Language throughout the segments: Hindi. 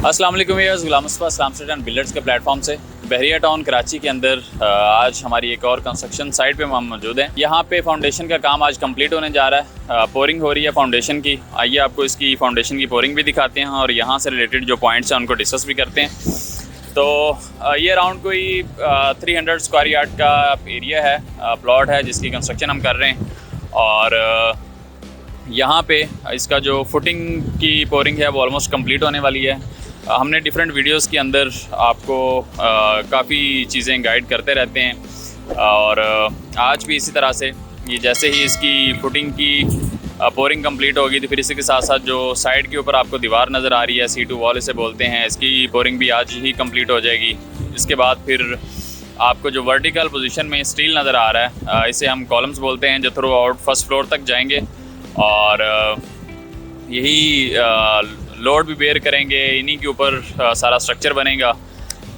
अस्सलाम वालेकुम viewers, Ghulam Mustafa Islam state and builders के प्लेटफॉर्म से बहरिया टाउन कराची के अंदर आज हमारी एक और कंस्ट्रक्शन साइट पे हम मौजूद हैं। यहाँ पे फाउंडेशन का काम आज कंप्लीट होने जा रहा है। पोरिंग हो रही है फाउंडेशन की। आइए आपको इसकी फाउंडेशन की पोरिंग भी दिखाते हैं और यहाँ से रिलेटेड जो पॉइंट्स हैं उनको डिस्कस भी करते हैं। तो ये अराउंड कोई 300 स्क्वायर यार्ड का एरिया है, प्लॉट है जिसकी कंस्ट्रक्शन हम कर रहे हैं। और यहाँ पे इसका जो फुटिंग की पोरिंग है वो ऑलमोस्ट कंप्लीट होने वाली है। हमने डिफरेंट वीडियोस के अंदर आपको काफ़ी चीज़ें गाइड करते रहते हैं और आज भी इसी तरह से ये जैसे ही इसकी फुटिंग की पोरिंग कंप्लीट होगी तो फिर इसी के साथ साथ जो साइड के ऊपर आपको दीवार नज़र आ रही है, C2 वॉल इसे बोलते हैं, इसकी पोरिंग भी आज ही कंप्लीट हो जाएगी। इसके बाद फिर आपको जो वर्टिकल पोजीशन में स्टील नज़र आ रहा है इसे हम कॉलम्स बोलते हैं, जो थ्रू आउट फर्स्ट फ्लोर तक जाएंगे और यही लोड भी बेयर करेंगे, इन्हीं के ऊपर सारा स्ट्रक्चर बनेगा।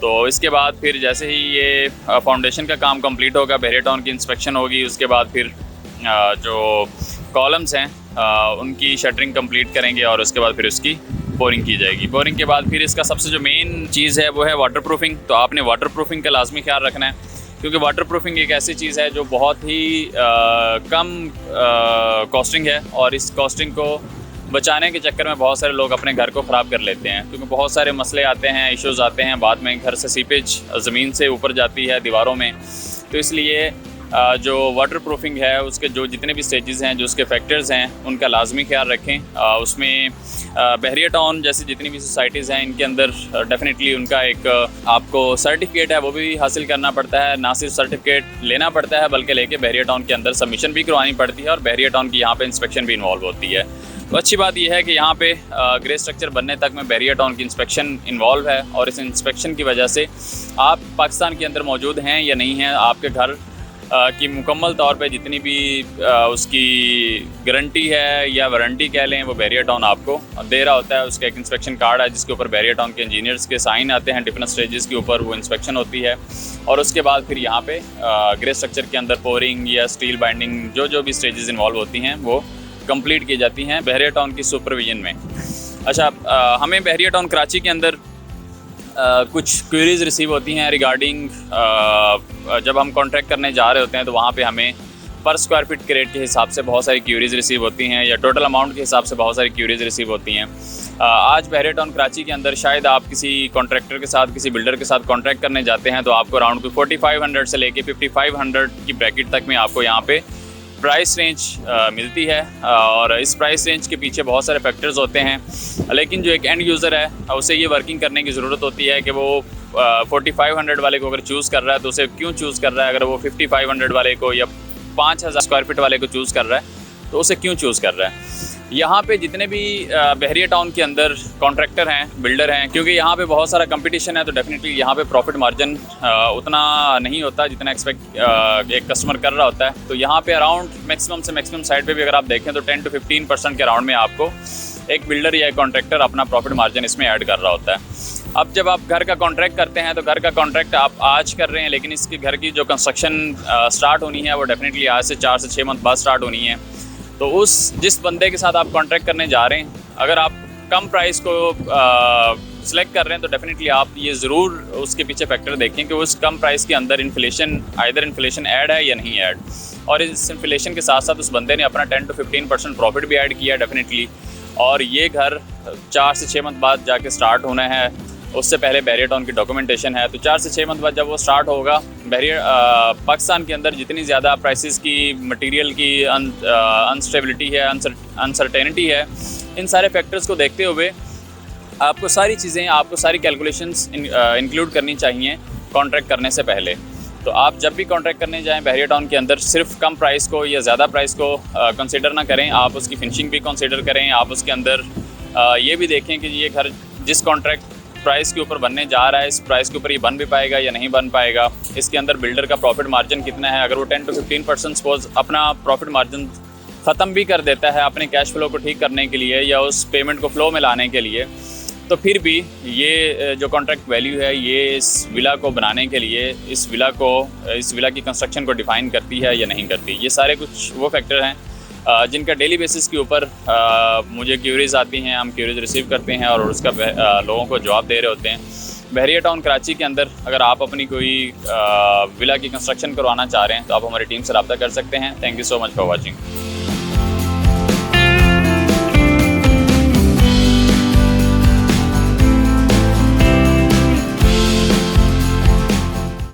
तो इसके बाद फिर जैसे ही ये फाउंडेशन का काम कंप्लीट होगा, बहरिया टाउन की इंस्पेक्शन होगी, उसके बाद फिर जो कॉलम्स हैं उनकी शटरिंग कंप्लीट करेंगे और उसके बाद फिर उसकी बोरिंग की जाएगी। बोरिंग के बाद फिर इसका सबसे जो मेन चीज़ है वो है वाटर प्रूफिंग। तो आपने वाटर प्रूफिंग का लाजमी ख्याल रखना है, क्योंकि वाटर प्रूफिंग एक ऐसी चीज़ है जो बहुत ही कम कॉस्टिंग है और इस कॉस्टिंग को बचाने के चक्कर में बहुत सारे लोग अपने घर को ख़राब कर लेते हैं, क्योंकि बहुत सारे मसले आते हैं, इश्यूज़ आते हैं। बाद में घर से सीपेज ज़मीन से ऊपर जाती है दीवारों में। तो इसलिए जो वाटर प्रूफिंग है उसके जो जितने भी स्टेजेस हैं, जो उसके फैक्टर्स हैं, उनका लाजमी ख्याल रखें। उसमें बहरिया टाउन जैसी जितनी भी सोसाइटीज़ हैं इनके अंदर डेफिनेटली उनका एक आपको सर्टिफिकेट है वो भी हासिल करना पड़ता है। ना सिर्फ सर्टिफिकेट लेना पड़ता है बल्कि लेके बहरिया टाउन के अंदर सबमिशन भी करवानी पड़ती है और बहरिया टाउन की यहाँ पे इंस्पेक्शन भी इन्वॉल्व होती है। तो अच्छी बात यह है कि यहाँ पे ग्रे स्ट्रक्चर बनने तक में बहरिया टाउन की इंस्पेक्शन इन्वॉल्व है और इस इंस्पेक्शन की वजह से आप पाकिस्तान के अंदर मौजूद हैं या नहीं हैं, आपके घर की मुकम्मल तौर पे जितनी भी उसकी गारंटी है या वारंटी कह लें वो बहरिया टाउन आपको दे रहा होता है। उसका एक इंस्पेक्शन कार्ड है जिसके ऊपर बहरिया टाउन के इंजीनियर्स के साइन आते हैं, डिफरेंट स्टेजेस के ऊपर वो इंस्पेक्शन होती है और उसके बाद फिर यहाँ पे ग्रे स्ट्रक्चर के अंदर पोरिंग या स्टील बाइंडिंग जो भी स्टेजेस इन्वॉल्व होती हैं वो कंप्लीट की जाती हैं बहरिया टाउन की सुपरविजन में। अच्छा, हमें बहरिया टाउन कराची के अंदर कुछ क्वेरीज़ रिसीव होती हैं रिगार्डिंग जब हम कॉन्ट्रैक्ट करने जा रहे होते हैं तो वहाँ पे हमें पर स्क्वायर फीट के रेट के हिसाब से बहुत सारी क्वेरीज़ रिसीव होती हैं या टोटल अमाउंट के हिसाब से बहुत सारी क्वेरीज़ रिसीव होती हैं। आज बहरिया टाउन कराची के अंदर शायद आप किसी कॉन्ट्रैक्टर के साथ, किसी बिल्डर के साथ कॉन्ट्रैक्ट करने जाते हैं तो आपको अराउंड 4500 से लेके 5500 की ब्रैकेट तक में आपको यहाँ पे प्राइस रेंज मिलती है और इस प्राइस रेंज के पीछे बहुत सारे फैक्टर्स होते हैं। लेकिन जो एक एंड यूज़र है उसे ये वर्किंग करने की ज़रूरत होती है कि वो 4500 वाले को अगर चूज़ कर रहा है तो उसे क्यों चूज़ कर रहा है, अगर वो 5500 वाले को या 5000 स्क्वायर फीट वाले को चूज़ कर रहा है तो उसे क्यों चूज़ कर रहा है। यहाँ पे जितने भी बहरिया टाउन के अंदर कॉन्ट्रैक्टर हैं, बिल्डर हैं, क्योंकि यहाँ पे बहुत सारा कंपटीशन है तो डेफिनेटली यहाँ पे प्रॉफिट मार्जिन उतना नहीं होता जितना एक्सपेक्ट एक कस्टमर कर रहा होता है। तो यहाँ पे अराउंड मैक्सिमम से मैक्सिमम साइड पे भी अगर आप देखें तो 10 to 15% के अराउंड में आपको एक बिल्डर या एक कॉन्ट्रैक्टर अपना प्रॉफिट मार्जिन इसमें ऐड कर रहा होता है। अब जब आप घर का कॉन्ट्रैक्ट करते हैं तो घर का कॉन्ट्रैक्ट आप आज कर रहे हैं, लेकिन इसके घर की जो कंस्ट्रक्शन स्टार्ट होनी है वो डेफिनेटली आज से 4 से 6 मंथ बाद स्टार्ट होनी है। तो जिस बंदे के साथ आप कॉन्ट्रैक्ट करने जा रहे हैं, अगर आप कम प्राइस को सिलेक्ट कर रहे हैं तो डेफिनेटली आप ये ज़रूर उसके पीछे फैक्टर देखें कि उस कम प्राइस के अंदर इन्फ्लेशन ऐड है या नहीं ऐड। और इस इन्फ्लेशन के साथ साथ उस बंदे ने अपना 10 to 15% प्रॉफिट भी ऐड किया डेफिनेटली। और ये घर 4 से 6 मंथ बाद जाके स्टार्ट होना है, उससे पहले बहरिया टाउन की डॉक्यूमेंटेशन है। तो 4 से 6 मंथ बाद जब वो स्टार्ट होगा, पाकिस्तान के अंदर जितनी ज़्यादा प्राइसेस की, मटेरियल की अनस्टेबिलिटी है, अनसर्टेनिटी है, इन सारे फैक्टर्स को देखते हुए आपको सारी चीज़ें, आपको सारी कैलकुलेशंस इंक्लूड करनी चाहिए कॉन्ट्रैक्ट करने से पहले। तो आप जब भी कॉन्ट्रैक्ट करने जाएं बहरिया टाउन के अंदर सिर्फ कम प्राइस को या ज़्यादा प्राइस को कंसिडर ना करें, आप उसकी फिनिशिंग भी कंसिडर करें। आप उसके अंदर ये भी देखें कि ये घर जिस कॉन्ट्रैक्ट प्राइस के ऊपर बनने जा रहा है, इस प्राइस के ऊपर ये बन भी पाएगा या नहीं बन पाएगा, इसके अंदर बिल्डर का प्रॉफिट मार्जिन कितना है। अगर वो 10 to 15% सपोज अपना प्रॉफिट मार्जिन ख़त्म भी कर देता है अपने कैश फ्लो को ठीक करने के लिए या उस पेमेंट को फ्लो में लाने के लिए, तो फिर भी ये जो कॉन्ट्रैक्ट वैल्यू है ये इस विला को बनाने के लिए, इस विला की कंस्ट्रक्शन को डिफ़ाइन करती है या नहीं करती। ये सारे कुछ वो फैक्टर हैं जिनका डेली बेसिस के ऊपर मुझे क्यूरीज आती हैं, हम क्यूरीज रिसीव करते हैं और उसका लोगों को जवाब दे रहे होते हैं। बहरिया टाउन कराची के अंदर अगर आप अपनी कोई विला की कंस्ट्रक्शन करवाना चाह रहे हैं तो आप हमारी टीम से रब्ता कर सकते हैं। Thank you so much for watching.